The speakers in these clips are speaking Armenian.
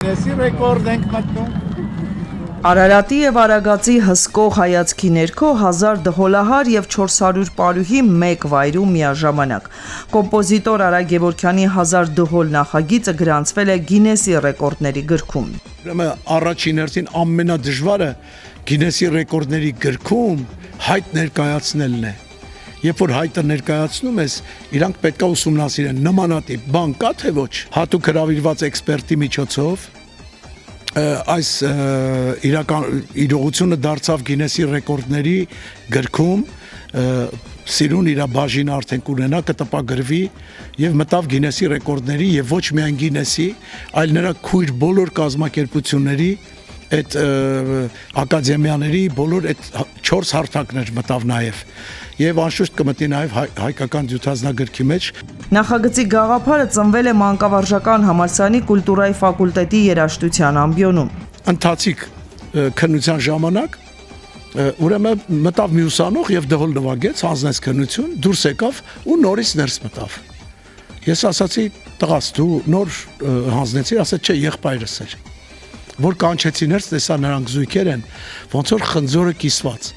Գինեսի ռեկորդ ենք մտնում։ Արարատի եւ Արագածի հսկող հայացքի ներքո 1000 դհոլահար եւ 400 պարուհի մեկ վայրում միաժամանակ։ Կոմպոզիտոր Արա Գևորգյանի 1000 դհոլ նախագիծը գրանցվել է Գինեսի ռեկորդների գրքում։ Ուրեմն առաջին հերթին ամենադժվարը Գինեսի ռեկորդների գրքում հայտ ներկայացնելն է։ Երբ որ հայտը ներկայացնում ես, իրանք պետք է ուսումնասիրեն նմանատիպ բան կա թե ոչ։ Հատուկ հրավիրված էքսպերտի միջոցով այս իրողությունը դարձավ Գինեսի ռեկորդների գրքում, սիրուն իր բաժինը արդեն կունենա, կտպագրվի եւ մտավ Գինեսի ռեկորդների եւ ոչ միայն Գինեսի, այլ նրա քույր բոլոր կազմակերպությունների այդ ակադեմիաների բոլոր այդ 4 հարթակներ մտավ նաև եւ անշուշտ կմտնի նաև հայկական դյութազնագրքի մեջ։ Նախագծի գաղափարը ծնվել է Մանկավարժական համալսարանի կուլտուրայի ֆակուլտետի երաժշտության ամբիոնում։ Ընթացիկ քննության ժամանակ ուրեմն մտավ մի ուսանող եւ դհոլ նվագեց, հանձնեց քննություն, դուրս եկավ ու նորից ներս մտավ։ Ես ասացի՝ տղաս դու նոր հանձնեցիր, ասաց չէ, եղբայրս էր։ Որ կանչեցի ներս, տեսա նրանք զույգեր են, ոնց որ խնձորը կիսված։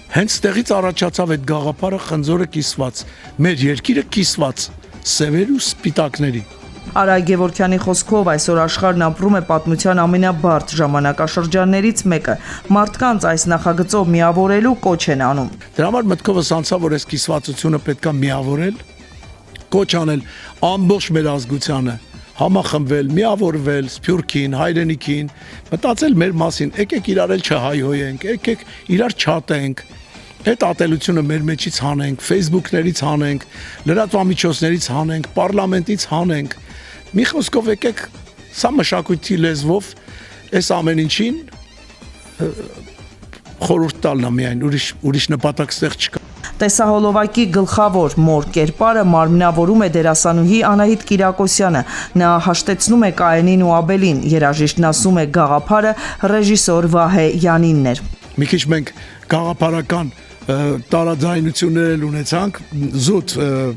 Հենց տեղից առաջացավ այդ գաղափարը խնձորը կիսված, մեր երկիրը կիսված, սևեր ու սպիտակների։ Արա Գևորգյանի խոսքով այսօր աշխարհն ապրում է պատմության ամենաբարդ ժամանակաշրջաններից մեկը։ Մարդկանց այս նախագծով միավորելու կոչ են անում։ Դրա համար մտքովս անցավ, որ այս կիսվածությունը պետք է միավորել, կոչ անել ամբողջ մեր ազգությանը, համախմբվել, միավորվել, Սփյուռքին, հայրենիքին, մտածել մեր մասին, եկեք իրար էլ չհայհոյենք, եկեք իրար չատենք, այդ ատելությունը մեր մեջից հանենք, Facebook-ներից հանենք, լրատվամիջոցներից հանենք, պարլամենտից հանենք, մի խոսքով եկեք սա մշակույթի լեզվով այս ամեն ինչին խորհուրդ տալն է միայն, ուրիշ նպատակ ստեղ չկա։ Տեսահոլովակի գլխավոր մոր կերպարը մարմնավորում է դերասանուհի Անահիտ Կիրակոսյանը։ Նա հաշտեցնում է Կայենին ու Աբելին, երաժիշտն ասում է գաղափարը ռեժիսոր Վահե Յանինն էր։ Մի քիչ մենք գաղափարական տարաձայնություններ ունեցանք, զուտ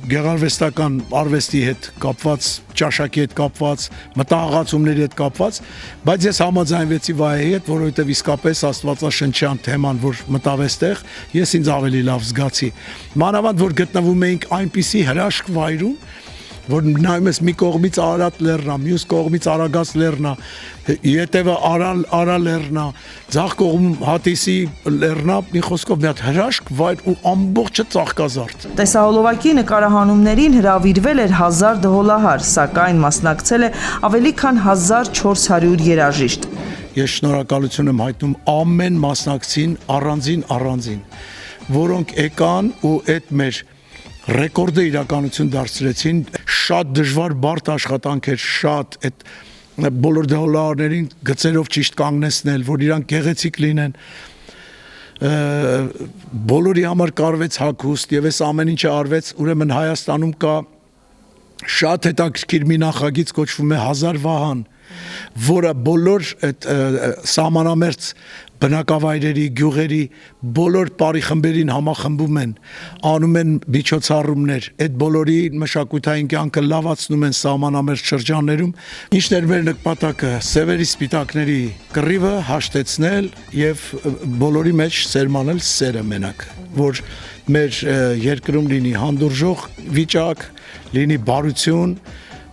գեղարվեստական արվեստի հետ կապված, ճաշակի հետ կապված, մտահղացումների հետ կապված, բայց ես համաձայնվեցի Վահեի հետ, որովհետև իսկապես աստվածաշնչյան թեման, որ մտավ էստեղ, ես ինձ ավելի լավ զգացի։ Մանավանդ որ գտնվում էինք այնպիսի հրաշք վայրում, որ նայում ես մի կողմից Արարատ լեռն է, մյուս կողմից Արագած լեռն է, ետևը Արա լեռն է, ձախ կողմում Հատիսի լեռն է, մի խոսքով մի հատ հրաշք վայր ու ամբողջը ծաղկազարդ։ Տեսահոլովակի նկարահանումներին հրավիրվել էր 1000 դհոլահար, սակայն մասնակցել է ավելի քան 1400 երաժիշտ։ Ես շնորհակալություն եմ հայտնում ամեն մասնակցին առանձին, որոնք եկան ու այդ մեր ռեկորդը իրականություն դարձրեցին, շատ դժվար բարդ աշխատանք էր, շատ այդ բոլոր դհոլահարներին գծերով ճիշտ կանգնեցնել, որ իրանք գեղեցիկ լինեն, բոլորի համար կարվեց հագուստ եւ այս ամեն ինչը արվեց, ուրեմն Հայաստանում կա շատ հետաքրքիր մի նախագիծ, կոչվում է 1000 վահան, որը բոլոր այդ սահմանամերձ բնակավայրերի, գյուղերի բոլոր պարիխմբերին համախմբում են, անում են միջոցառումներ, այդ բոլորի մշակութային կյանքը լավացնում են սահմանամերձ շրջաններում։ Ինչն էր մեր նպատակը՝ սևերի սպիտակների կռիվը հաշտեցնել եւ բոլորի մեջ սերմանել սերը մենակ, որ մեր երկրում լինի հանդուրժող վիճակ, լինի բարություն,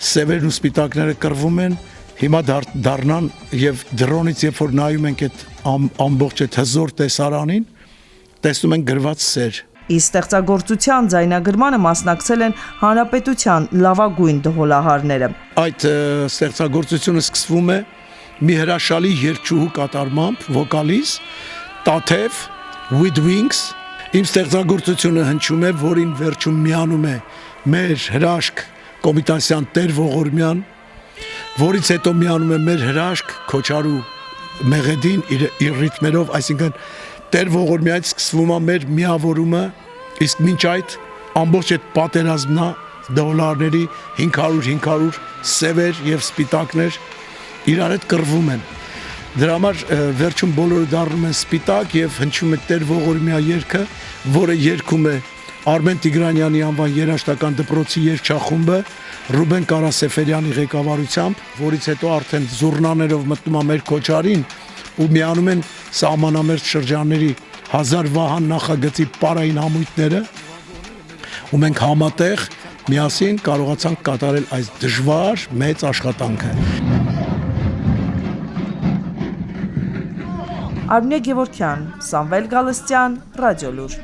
սևերն ու սպիտակները կռվում են, հիմա դառնան եւ դրոնից երբ որ նայում ենք այդ ամբողջ այդ հզոր տեսարանին, տեսնում ենք գրված սեր։ Ի ստեղծագործության ձայնագրմանը մասնակցել են հանրապետության լավագույն դհոլահարները։ Այդ ստեղծագործությունը սկսվում է մի հրաշալի երգչուհու կատարմամբ, վոկալիս, Տաթև, With Wings։ Իմ ստեղծագործությունը հնչում է, որին վերջում միանում է մեր հրաշք Կոմիտասյան Տեր Ողորմյան, որից հետո միանում է մեր հրաշք Քոչարու Մեղեդին իր ռիթմերով, այսինքն Տեր Ողորմյանից սկսվում է մեր միավորումը, իսկ մինչ այդ ամբողջ այդ պատերազմն է դոլարների 500 սևեր եւ սպիտակներ իրար հետ կռվում են։ Դրա համար վերջում բոլորը դառնում են սպիտակ եւ հնչում է Տեր Ողորմյա երգը, որը երգում է Արմեն Տիգրանյանի անվան երաժշտական դպրոցի երգչախումբը, Ռուբեն Կարասեֆերյանի ղեկավարությամբ, որից հետո արդեն զուռնաներով մտնում է մեր Քոչարին ու միանում են սահմանամերձ շրջանների 1000 վահան նախագծի պարային համույթները, ու մենք համատեղ միասին կարողացանք կատարել այս դժվար մեծ աշխատանքը։ Արմինե Գևորգյան, Սամվել Գալստյան, Ռադիոլուր։